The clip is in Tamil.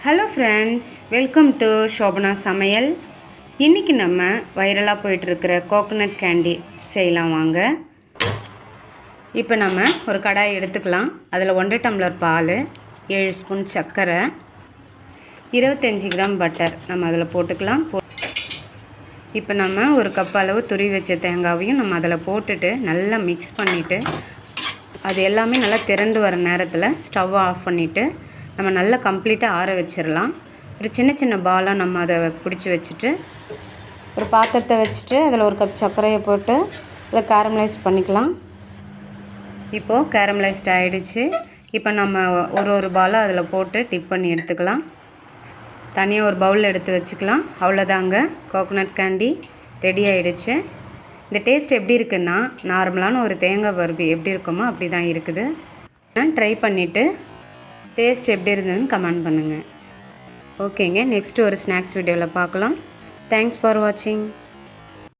Hello friends, welcome to Shobana சமையல். இன்றைக்கி நம்ம வைரலாக போயிட்டுருக்கிற கோகோனட் கேண்டி செய்யலாம் வாங்க. இப்போ நம்ம ஒரு கடாய் எடுத்துக்கலாம். அதில் 1 டம்ளர் பால், 7 ஸ்பூன் சர்க்கரை, 25 கிராம் பட்டர் நம்ம அதில் போட்டுக்கலாம். இப்போ நம்ம ஒரு கப் அளவு துருவி வச்ச தேங்காவையும் நம்ம அதில் போட்டுட்டு நல்லா மிக்ஸ் பண்ணிவிட்டு அது எல்லாமே நல்லா திரண்டு வர நேரத்தில் ஸ்டவ் ஆஃப் பண்ணிவிட்டு நம்ம நல்லா கம்ப்ளீட்டாக ஆற வச்சிடலாம். ஒரு சின்ன சின்ன பாலாக நம்ம அதை பிடிச்சி வச்சுட்டு ஒரு பாத்திரத்தை வச்சுட்டு அதில் ஒரு கப் சர்க்கரையை போட்டு அதை கேரமலைஸ் பண்ணிக்கலாம். இப்போது கேரமலைஸ்ட் ஆகிடுச்சு. இப்போ நம்ம ஒரு பாலாக அதில் போட்டு டிப் பண்ணி எடுத்துக்கலாம். தனியாக ஒரு பவுலில் எடுத்து வச்சுக்கலாம். அவ்வளோதாங்க, கோகோனட் கேண்டி ரெடி ஆகிடுச்சு. இந்த டேஸ்ட் எப்படி இருக்குன்னா, நார்மலான ஒரு தேங்காய் பர்பி எப்படி இருக்குமோ அப்படி தான் இருக்குது. நான் ட்ரை பண்ணிவிட்டு டேஸ்ட் எப்படி இருந்ததுன்னு கமெண்ட் பண்ணுங்கள். ஓகேங்க, நெக்ஸ்ட்டு ஒரு ஸ்நாக்ஸ் வீடியோவில் பார்க்கலாம். தேங்க்ஸ் ஃபார் வாட்சிங்.